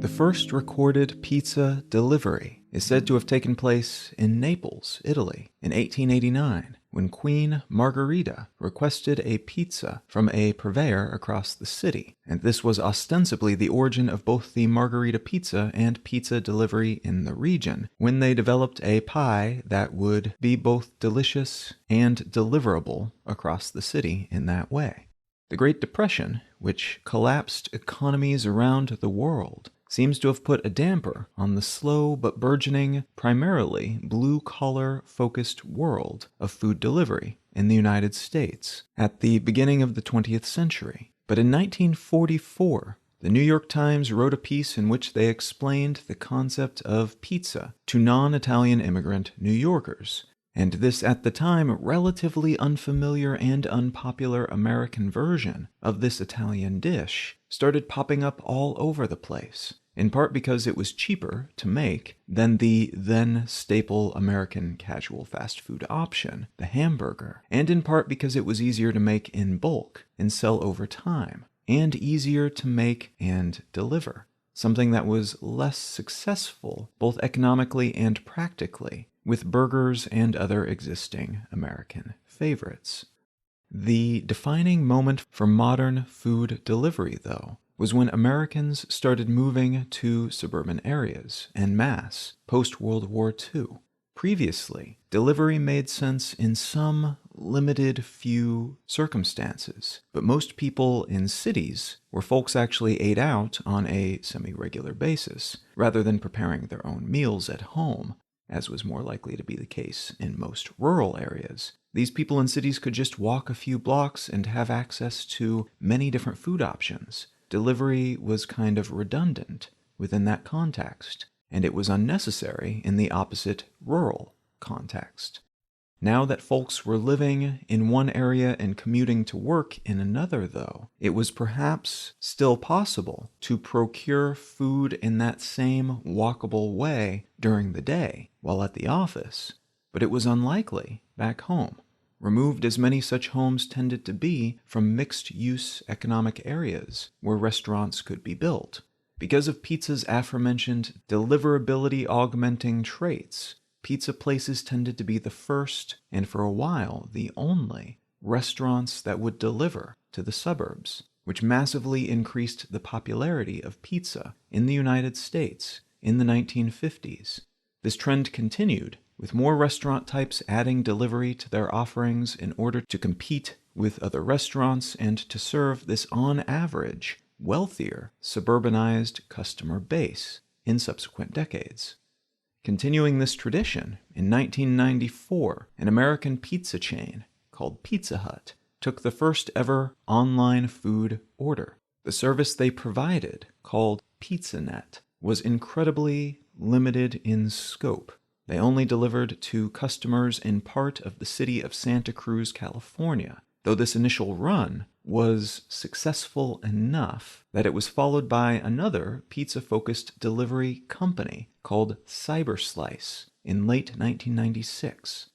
first recorded pizza delivery is said to have taken place in Naples, Italy, in 1889, when Queen Margherita requested a pizza from a purveyor across the city, and this was ostensibly the origin of both the Margherita pizza and pizza delivery in the region, when they developed a pie that would be both delicious and deliverable across the city in that way. The Great Depression, which collapsed economies around the world, seems to have put a damper on the slow but burgeoning, primarily blue-collar focused world of food delivery in the United States at the beginning of the 20th century. But in 1944, the New York Times wrote a piece in which they explained the concept of pizza to non-Italian immigrant New Yorkers, and this at the time relatively unfamiliar and unpopular American version of this Italian dish started popping up all over the place, in part because it was cheaper to make than the then staple American casual fast food option, the hamburger, and in part because it was easier to make in bulk and sell over time, and easier to make and deliver, something that was less successful both economically and practically with burgers and other existing American favorites. The defining moment for modern food delivery, though, was when Americans started moving to suburban areas en masse post-World War II. Previously, delivery made sense in some limited few circumstances, but most people in cities, where folks actually ate out on a semi-regular basis, rather than preparing their own meals at home, as was more likely to be the case in most rural areas, these people in cities could just walk a few blocks and have access to many different food options. Delivery was kind of redundant within that context, and it was unnecessary in the opposite rural context. Now that folks were living in one area and commuting to work in another, though, it was perhaps still possible to procure food in that same walkable way during the day while at the office, but it was unlikely back home, removed as many such homes tended to be from mixed-use economic areas where restaurants could be built. Because of pizza's aforementioned deliverability-augmenting traits, pizza places tended to be the first, and for a while the only, restaurants that would deliver to the suburbs, which massively increased the popularity of pizza in the United States in the 1950s. This trend continued, with more restaurant types adding delivery to their offerings in order to compete with other restaurants and to serve this on average wealthier suburbanized customer base in subsequent decades. Continuing this tradition, in 1994, an American pizza chain called Pizza Hut took the first ever online food order. The service they provided, called Pizzanet, was incredibly limited in scope. They only delivered to customers in part of the city of Santa Cruz, California, though this initial run was successful enough that it was followed by another pizza-focused delivery company called Cyberslice in late 1996.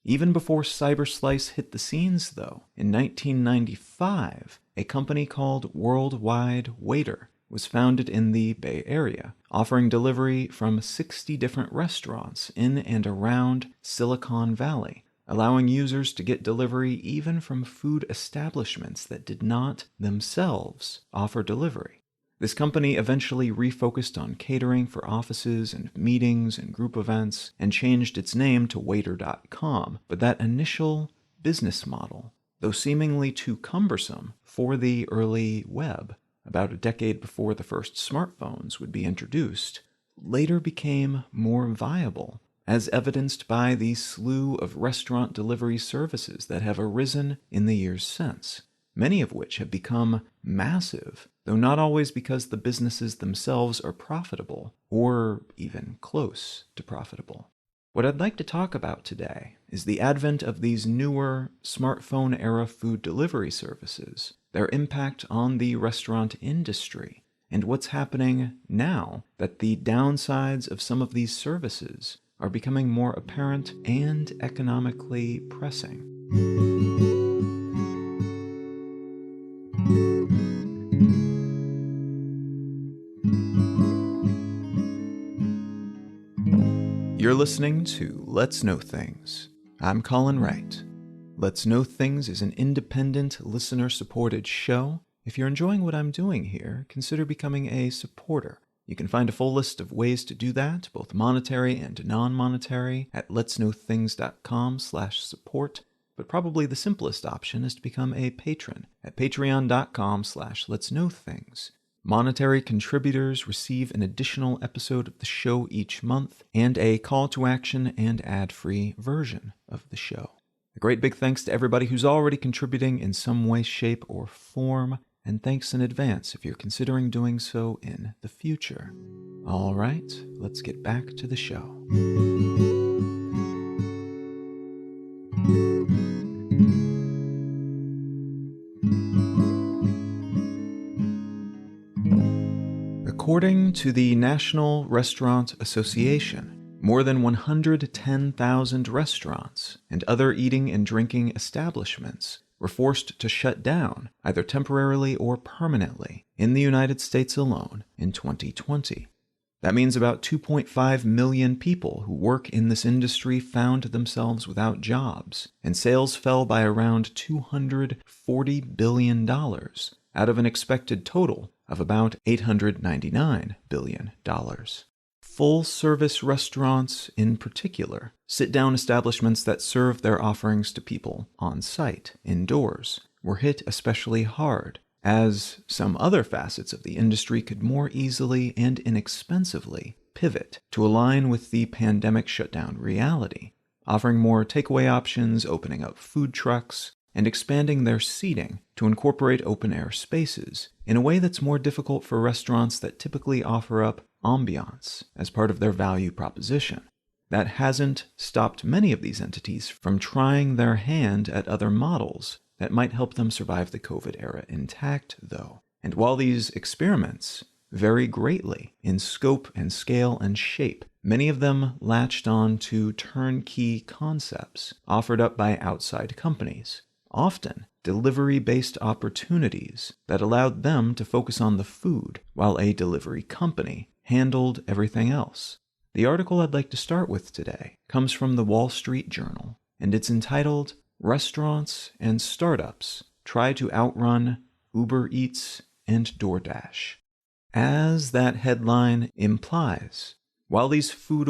Even before Cyberslice hit the scenes, though, in 1995, a company called Worldwide Waiter was founded in the Bay Area, offering delivery from 60 different restaurants in and around Silicon Valley, allowing users to get delivery even from food establishments that did not themselves offer delivery. This company eventually refocused on catering for offices and meetings and group events and changed its name to Waiter.com, but that initial business model, though seemingly too cumbersome for the early web, about a decade before the first smartphones would be introduced, later became more viable, as evidenced by the slew of restaurant delivery services that have arisen in the years since, many of which have become massive, though not always because the businesses themselves are profitable, or even close to profitable. What I'd like to talk about today is the advent of these newer smartphone-era food delivery services, their impact on the restaurant industry, and what's happening now that the downsides of some of these services are becoming more apparent and economically pressing. You're listening to Let's Know Things. I'm Colin Wright. Let's Know Things is an independent, listener-supported show. If you're enjoying what I'm doing here, consider becoming a supporter. You can find a full list of ways to do that, both monetary and non-monetary, at letsknowthings.com/support. But probably the simplest option is to become a patron at patreon.com/letsknowthings. Monetary contributors receive an additional episode of the show each month and a call to action and ad-free version of the show. A great big thanks to everybody who's already contributing in some way, shape, or form, and thanks in advance if you're considering doing so in the future. All right, let's get back to the show. According to the National Restaurant Association, more than 110,000 restaurants and other eating and drinking establishments were forced to shut down, either temporarily or permanently, in the United States alone in 2020. That means about 2.5 million people who work in this industry found themselves without jobs, and sales fell by around $240 billion out of an expected total of about $899 billion. Full-service restaurants, in particular, sit-down establishments that serve their offerings to people on-site, indoors, were hit especially hard, as some other facets of the industry could more easily and inexpensively pivot to align with the pandemic shutdown reality, offering more takeaway options, opening up food trucks, and expanding their seating to incorporate open-air spaces in a way that's more difficult for restaurants that typically offer up ambiance as part of their value proposition. That hasn't stopped many of these entities from trying their hand at other models that might help them survive the COVID era intact, though. And while these experiments vary greatly in scope and scale and shape, many of them latched on to turnkey concepts offered up by outside companies, often delivery-based opportunities that allowed them to focus on the food while a delivery company handled everything else. The article I'd like to start with today comes from the Wall Street Journal, and it's entitled "Restaurants and Startups Try to Outrun Uber Eats and DoorDash." As that headline implies, while these food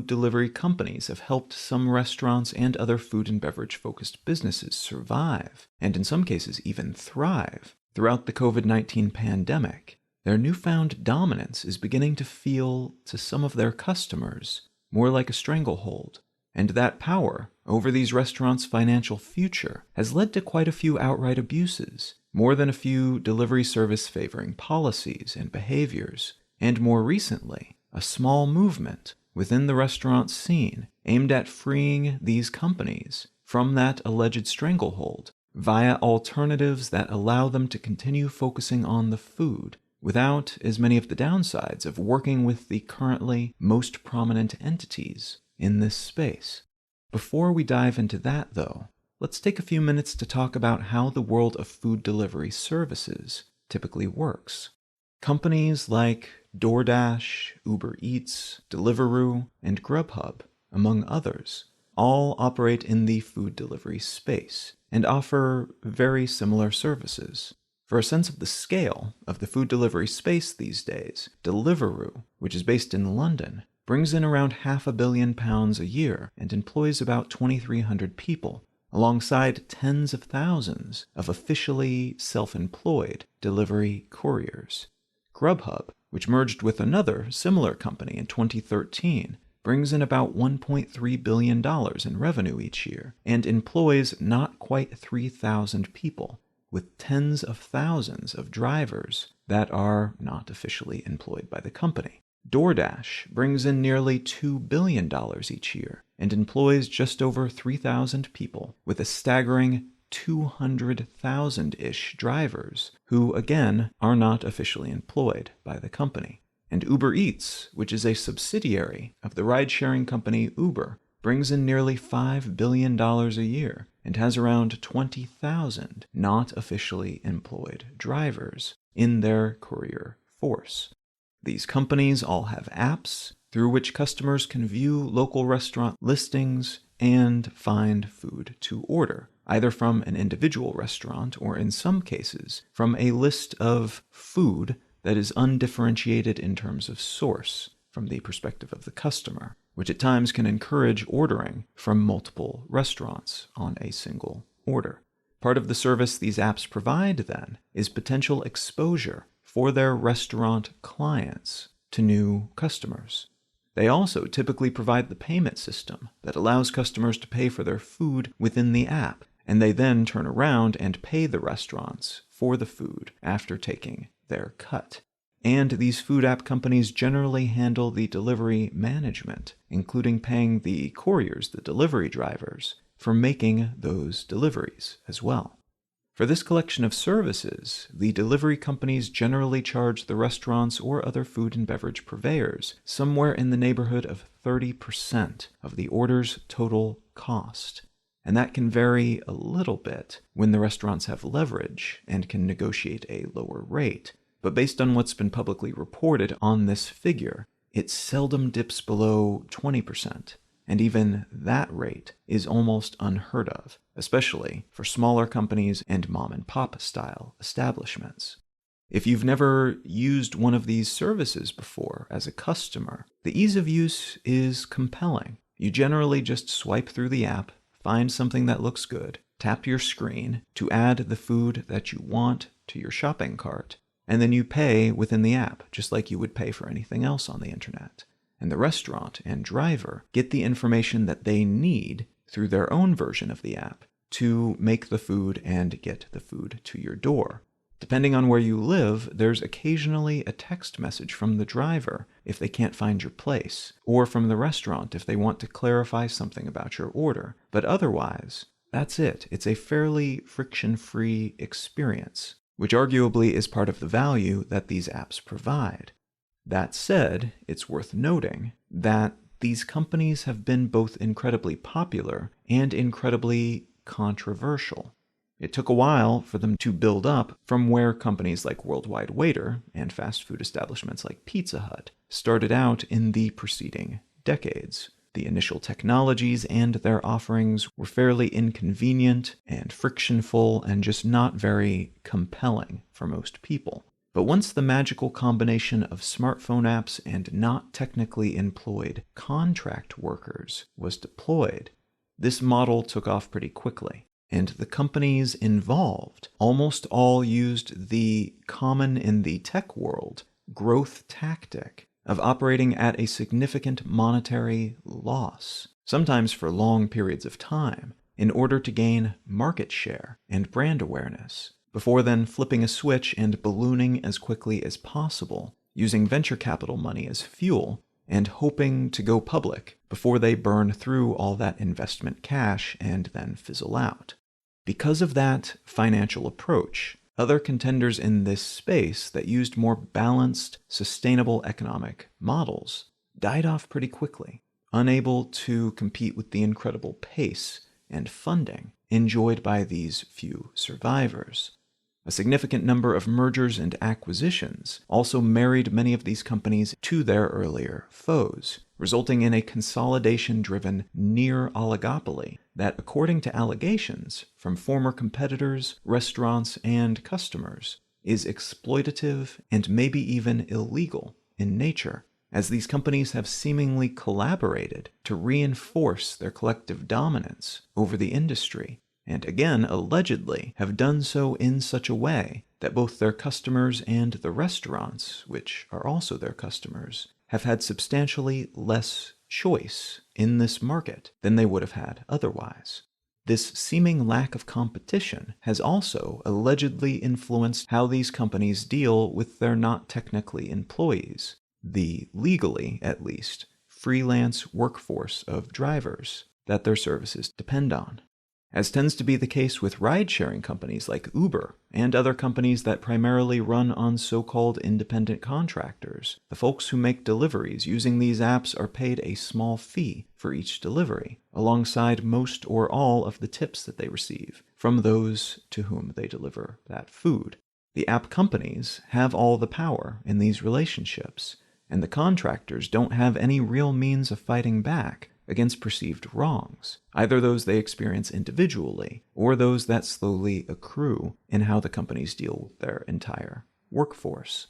delivery companies have helped some restaurants and other food and beverage-focused businesses survive, and in some cases even thrive, throughout the COVID-19 pandemic, their newfound dominance is beginning to feel, to some of their customers, more like a stranglehold, and that power over these restaurants' financial future has led to quite a few outright abuses, more than a few delivery service favoring policies and behaviors, and more recently, a small movement within the restaurant scene aimed at freeing these companies from that alleged stranglehold via alternatives that allow them to continue focusing on the food without as many of the downsides of working with the currently most prominent entities in this space. Before we dive into that, though, let's take a few minutes to talk about how the world of food delivery services typically works. Companies like DoorDash, Uber Eats, Deliveroo, and GrubHub, among others, all operate in the food delivery space and offer very similar services. For a sense of the scale of the food delivery space these days, Deliveroo, which is based in London, brings in around £500 million a year and employs about 2,300 people, alongside tens of thousands of officially self-employed delivery couriers. GrubHub, which merged with another similar company in 2013, brings in about $1.3 billion in revenue each year and employs not quite 3,000 people, with tens of thousands of drivers that are not officially employed by the company. DoorDash brings in nearly $2 billion each year and employs just over 3,000 people, with a staggering 200,000-ish drivers who, again, are not officially employed by the company. And Uber Eats, which is a subsidiary of the ride-sharing company Uber, brings in nearly $5 billion a year and has around 20,000 not officially employed drivers in their courier force. These companies all have apps, through which customers can view local restaurant listings and find food to order, either from an individual restaurant or, in some cases, from a list of food that is undifferentiated in terms of source from the perspective of the customer, which at times can encourage ordering from multiple restaurants on a single order. Part of the service these apps provide, then, is potential exposure for their restaurant clients to new customers. They also typically provide the payment system that allows customers to pay for their food within the app, and they then turn around and pay the restaurants for the food after taking their cut. And these food app companies generally handle the delivery management, including paying the couriers, the delivery drivers, for making those deliveries as well. For this collection of services, the delivery companies generally charge the restaurants or other food and beverage purveyors somewhere in the neighborhood of 30% of the order's total cost. And that can vary a little bit when the restaurants have leverage and can negotiate a lower rate. But based on what's been publicly reported on this figure, it seldom dips below 20%. And even that rate is almost unheard of, especially for smaller companies and mom-and-pop style establishments. If you've never used one of these services before as a customer, the ease of use is compelling. You generally just swipe through the app, find something that looks good, tap your screen to add the food that you want to your shopping cart, and then you pay within the app, just like you would pay for anything else on the internet. And the restaurant and driver get the information that they need through their own version of the app to make the food and get the food to your door. Depending on where you live, there's occasionally a text message from the driver if they can't find your place, or from the restaurant if they want to clarify something about your order. But otherwise, that's it. It's a fairly friction-free experience, which arguably is part of the value that these apps provide. That said, it's worth noting that these companies have been both incredibly popular and incredibly controversial. It took a while for them to build up from where companies like Worldwide Waiter and fast food establishments like Pizza Hut started out in the preceding decades. The initial technologies and their offerings were fairly inconvenient and frictionful and just not very compelling for most people. But once the magical combination of smartphone apps and not technically employed contract workers was deployed, this model took off pretty quickly. And the companies involved almost all used the common in the tech world growth tactic of operating at a significant monetary loss, sometimes for long periods of time, in order to gain market share and brand awareness, before then flipping a switch and ballooning as quickly as possible, using venture capital money as fuel, and hoping to go public before they burn through all that investment cash and then fizzle out. Because of that financial approach, other contenders in this space that used more balanced, sustainable economic models died off pretty quickly, unable to compete with the incredible pace and funding enjoyed by these few survivors. A significant number of mergers and acquisitions also married many of these companies to their earlier foes, resulting in a consolidation-driven near oligopoly that, according to allegations from former competitors, restaurants, and customers, is exploitative and maybe even illegal in nature, as these companies have seemingly collaborated to reinforce their collective dominance over the industry, and again, allegedly, have done so in such a way that both their customers and the restaurants, which are also their customers, have had substantially less choice in this market than they would have had otherwise. This seeming lack of competition has also allegedly influenced how these companies deal with their not technically employees, the legally, at least, freelance workforce of drivers that their services depend on. As tends to be the case with ride-sharing companies like Uber and other companies that primarily run on so-called independent contractors, the folks who make deliveries using these apps are paid a small fee for each delivery, alongside most or all of the tips that they receive from those to whom they deliver that food. The app companies have all the power in these relationships, and the contractors don't have any real means of fighting back against perceived wrongs, either those they experience individually or those that slowly accrue in how the companies deal with their entire workforce.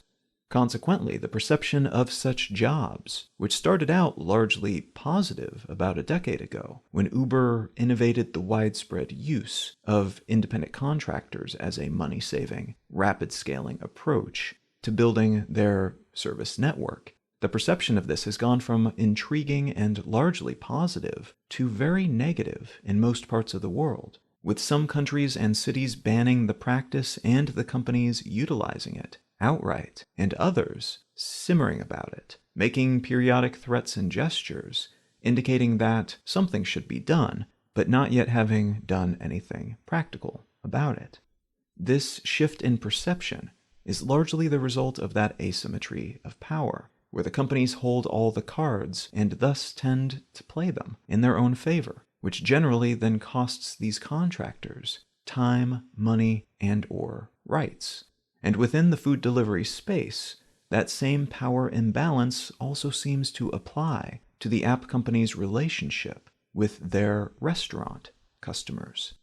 Consequently, the perception of such jobs, which started out largely positive about a decade ago, when Uber innovated the widespread use of independent contractors as a money-saving, rapid-scaling approach to building their service network, the perception of this has gone from intriguing and largely positive to very negative in most parts of the world, with some countries and cities banning the practice and the companies utilizing it outright, and others simmering about it, making periodic threats and gestures, indicating that something should be done, but not yet having done anything practical about it. This shift in perception is largely the result of that asymmetry of power, where the companies hold all the cards and thus tend to play them in their own favor, which generally then costs these contractors time, money, and/or rights. And within the food delivery space, that same power imbalance also seems to apply to the app company's relationship with their restaurant customers.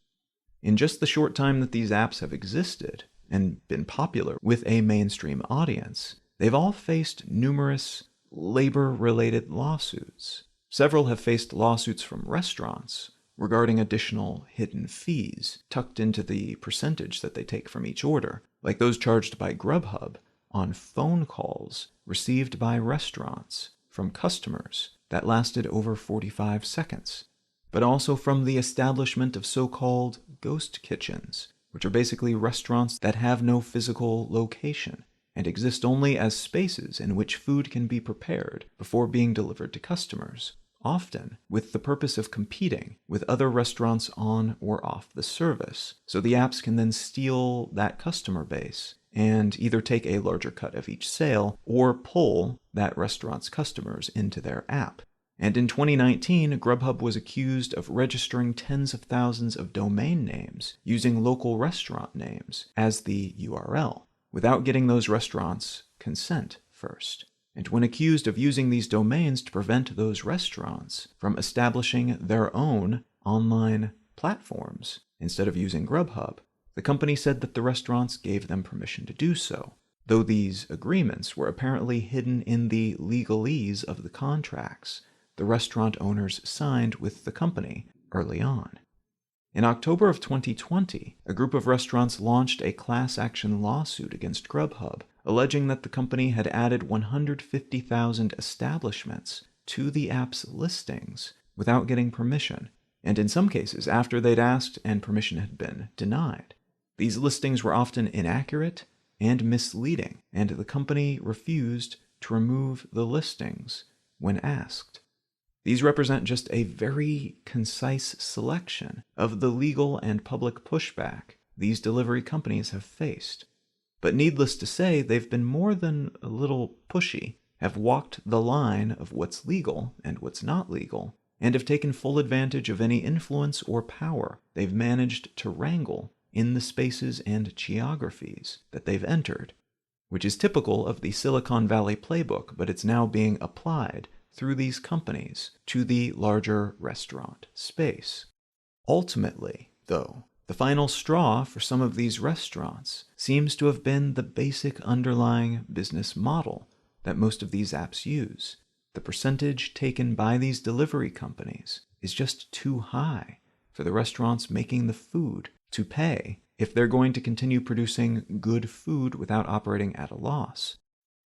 In just the short time that these apps have existed and been popular with a mainstream audience, they've all faced numerous labor-related lawsuits. Several have faced lawsuits from restaurants regarding additional hidden fees tucked into the percentage that they take from each order, like those charged by GrubHub on phone calls received by restaurants from customers that lasted over 45 seconds, but also from the establishment of so-called ghost kitchens, which are basically restaurants that have no physical location and exist only as spaces in which food can be prepared before being delivered to customers, often with the purpose of competing with other restaurants on or off the service, so the apps can then steal that customer base and either take a larger cut of each sale or pull that restaurant's customers into their app. And in 2019, GrubHub was accused of registering tens of thousands of domain names using local restaurant names as the URL, without getting those restaurants' consent first. And when accused of using these domains to prevent those restaurants from establishing their own online platforms instead of using GrubHub, the company said that the restaurants gave them permission to do so, though these agreements were apparently hidden in the legalese of the contracts the restaurant owners signed with the company early on. In October of 2020, a group of restaurants launched a class action lawsuit against GrubHub, alleging that the company had added 150,000 establishments to the app's listings without getting permission, and in some cases after they'd asked and permission had been denied. These listings were often inaccurate and misleading, and the company refused to remove the listings when asked. These represent just a very concise selection of the legal and public pushback these delivery companies have faced. But needless to say, they've been more than a little pushy, have walked the line of what's legal and what's not legal, and have taken full advantage of any influence or power they've managed to wrangle in the spaces and geographies that they've entered, which is typical of the Silicon Valley playbook, but it's now being applied through these companies to the larger restaurant space. Ultimately, though, the final straw for some of these restaurants seems to have been the basic underlying business model that most of these apps use. The percentage taken by these delivery companies is just too high for the restaurants making the food to pay if they're going to continue producing good food without operating at a loss.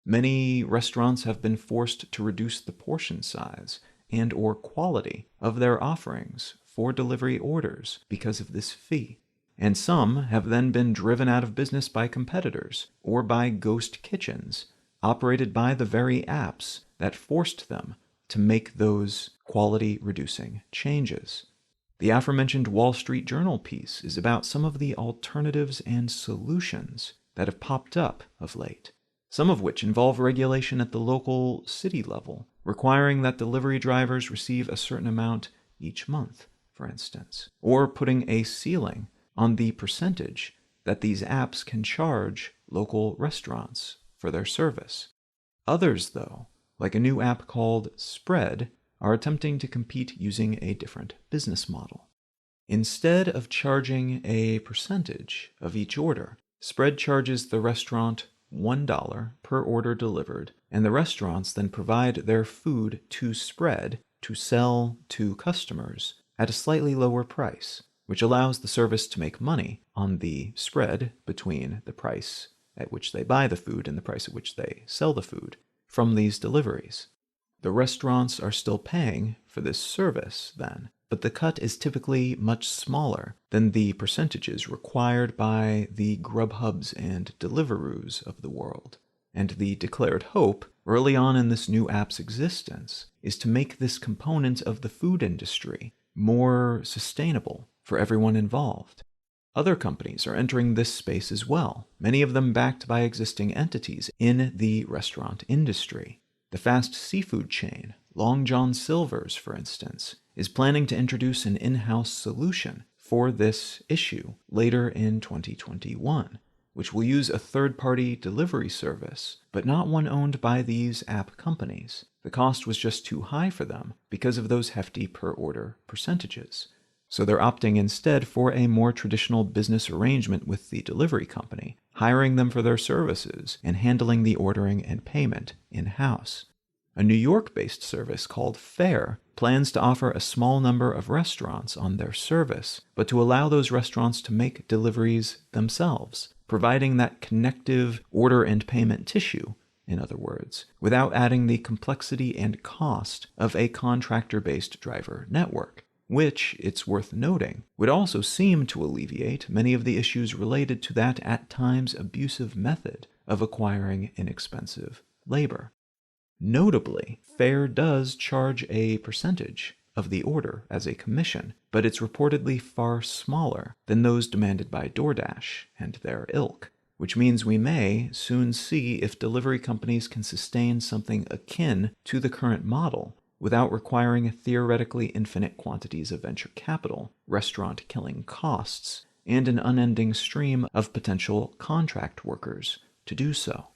Many restaurants have been forced to reduce the portion size and/or quality of their offerings for delivery orders because of this fee, and some have then been driven out of business by competitors or by ghost kitchens operated by the very apps that forced them to make those quality-reducing changes. The aforementioned Wall Street Journal piece is about some of the alternatives and solutions that have popped up of late, some of which involve regulation at the local city level, requiring that delivery drivers receive a certain amount each month, for instance, or putting a ceiling on the percentage that these apps can charge local restaurants for their service. Others, though, like a new app called Spread, are attempting to compete using a different business model. Instead of charging a percentage of each order, Spread charges the restaurant $1 per order delivered, and the restaurants then provide their food to Spread to sell to customers at a slightly lower price, which allows the service to make money on the spread between the price at which they buy the food and the price at which they sell the food from these deliveries. The restaurants are still paying for this service then, but the cut is typically much smaller than the percentages required by the GrubHubs and Deliveroos of the world. And the declared hope, early on in this new app's existence, is to make this component of the food industry more sustainable for everyone involved. Other companies are entering this space as well, many of them backed by existing entities in the restaurant industry. The fast seafood chain, Long John Silver's, for instance, is planning to introduce an in-house solution for this issue later in 2021, which will use a third-party delivery service, but not one owned by these app companies. The cost was just too high for them because of those hefty per-order percentages. So they're opting instead for a more traditional business arrangement with the delivery company, hiring them for their services and handling the ordering and payment in-house. A New York-based service called Fare plans to offer a small number of restaurants on their service, but to allow those restaurants to make deliveries themselves, providing that connective order and payment tissue, in other words, without adding the complexity and cost of a contractor-based driver network, which, it's worth noting, would also seem to alleviate many of the issues related to that at times abusive method of acquiring inexpensive labor. Notably, Fare does charge a percentage of the order as a commission, but it's reportedly far smaller than those demanded by DoorDash and their ilk, which means we may soon see if delivery companies can sustain something akin to the current model without requiring theoretically infinite quantities of venture capital, restaurant-killing costs, and an unending stream of potential contract workers to do so.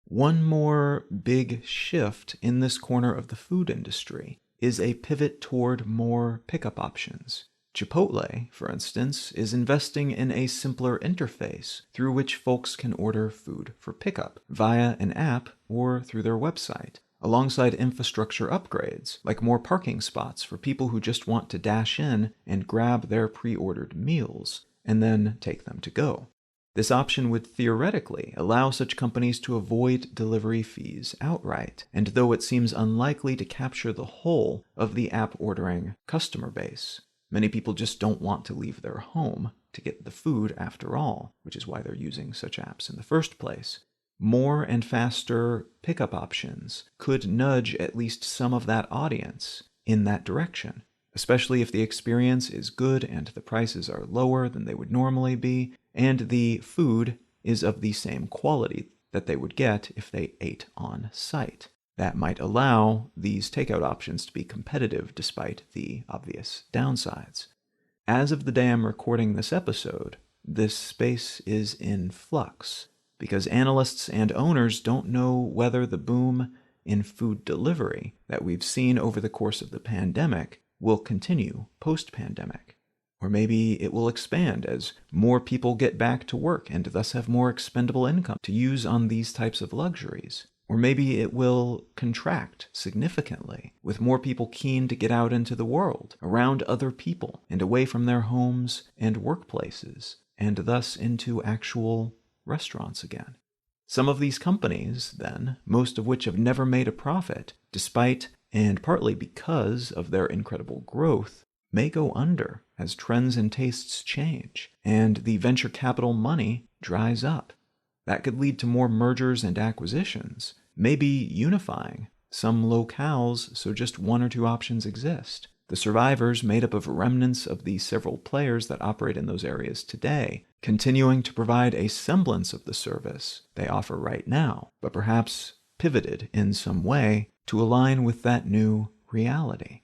One more big shift in this corner of the food industry is a pivot toward more pickup options. Chipotle, for instance, is investing in a simpler interface through which folks can order food for pickup via an app or through their website, alongside infrastructure upgrades like more parking spots for people who just want to dash in and grab their pre-ordered meals and then take them to go. This option would theoretically allow such companies to avoid delivery fees outright, and though it seems unlikely to capture the whole of the app ordering customer base, many people just don't want to leave their home to get the food after all, which is why they're using such apps in the first place. More and faster pickup options could nudge at least some of that audience in that direction, especially if the experience is good and the prices are lower than they would normally be, and the food is of the same quality that they would get if they ate on site. That might allow these takeout options to be competitive despite the obvious downsides. As of the day I'm recording this episode, this space is in flux, because analysts and owners don't know whether the boom in food delivery that we've seen over the course of the pandemic will continue post-pandemic. Or maybe it will expand as more people get back to work and thus have more expendable income to use on these types of luxuries. Or maybe it will contract significantly, with more people keen to get out into the world, around other people, and away from their homes and workplaces, and thus into actual restaurants again. Some of these companies, then, most of which have never made a profit, despite and partly because of their incredible growth, may go under as trends and tastes change, and the venture capital money dries up. That could lead to more mergers and acquisitions, maybe unifying some locales so just one or two options exist. The survivors, made up of remnants of the several players that operate in those areas today, continuing to provide a semblance of the service they offer right now, but perhaps pivoted in some way to align with that new reality.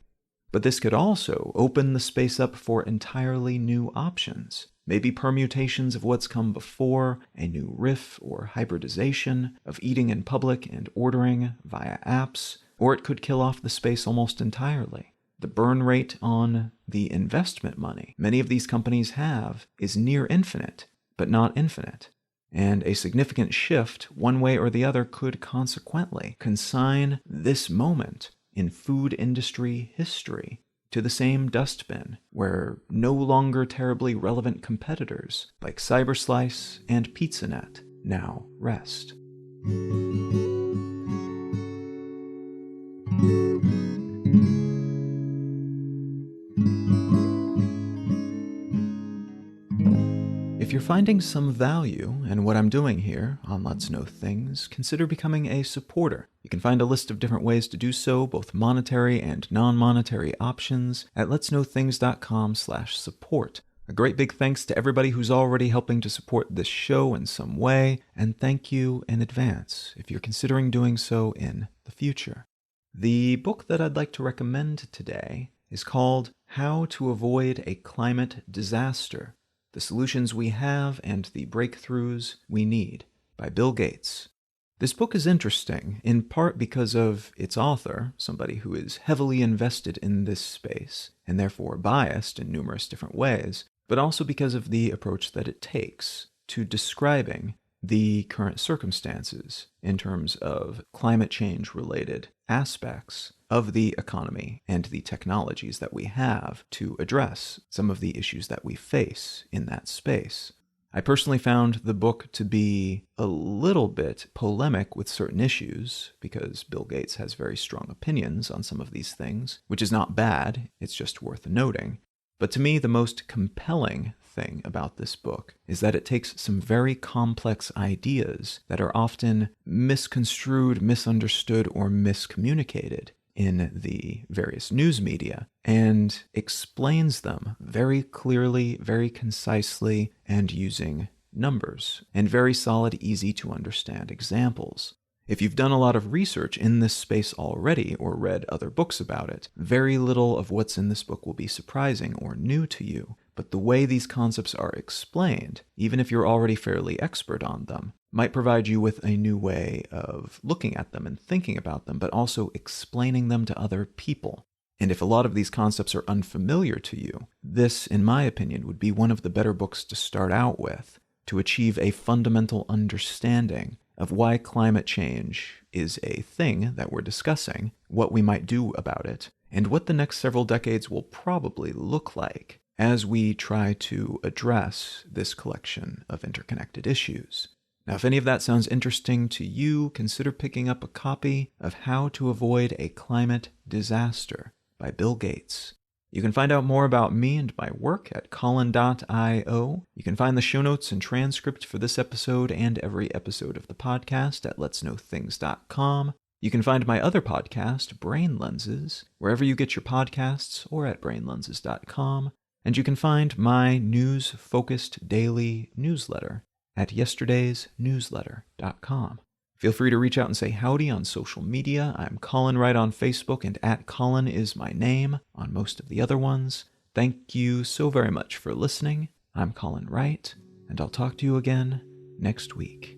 But this could also open the space up for entirely new options, maybe permutations of what's come before, a new riff or hybridization of eating in public and ordering via apps, or it could kill off the space almost entirely. The burn rate on the investment money many of these companies have is near infinite, but not infinite. And a significant shift, one way or the other, could consequently consign this moment in food industry history to the same dustbin where no longer terribly relevant competitors like Cyberslice and Pizzanet now rest. If you're finding some value in what I'm doing here on Let's Know Things, consider becoming a supporter. You can find a list of different ways to do so, both monetary and non-monetary options, at letsknowthings.com/support. A great big thanks to everybody who's already helping to support this show in some way, and thank you in advance if you're considering doing so in the future. The book that I'd like to recommend today is called How to Avoid a Climate Disaster: The Solutions We Have and the Breakthroughs We Need, by Bill Gates. This book is interesting, in part because of its author, somebody who is heavily invested in this space, and therefore biased in numerous different ways, but also because of the approach that it takes to describing the current circumstances in terms of climate change-related aspects of the economy and the technologies that we have to address some of the issues that we face in that space. I personally found the book to be a little bit polemic with certain issues because Bill Gates has very strong opinions on some of these things, which is not bad, it's just worth noting. But to me, the most compelling thing about this book is that it takes some very complex ideas that are often misconstrued, misunderstood, or miscommunicated in the various news media and explains them very clearly, very concisely, and using numbers and very solid, easy to understand examples. If you've done a lot of research in this space already or read other books about it, very little of what's in this book will be surprising or new to you. But the way these concepts are explained, even if you're already fairly expert on them, might provide you with a new way of looking at them and thinking about them, but also explaining them to other people. And if a lot of these concepts are unfamiliar to you, this, in my opinion, would be one of the better books to start out with to achieve a fundamental understanding of why climate change is a thing that we're discussing, what we might do about it, and what the next several decades will probably look like as we try to address this collection of interconnected issues. Now, if any of that sounds interesting to you, consider picking up a copy of How to Avoid a Climate Disaster by Bill Gates. You can find out more about me and my work at Colin.io. You can find the show notes and transcript for this episode and every episode of the podcast at letsknowthings.com. You can find my other podcast, Brain Lenses, wherever you get your podcasts or at brainlenses.com. And you can find my news-focused daily newsletter at yesterdaysnewsletter.com. Feel free to reach out and say howdy on social media. I'm Colin Wright on Facebook, and @Colin is my name on most of the other ones. Thank you so very much for listening. I'm Colin Wright, and I'll talk to you again next week.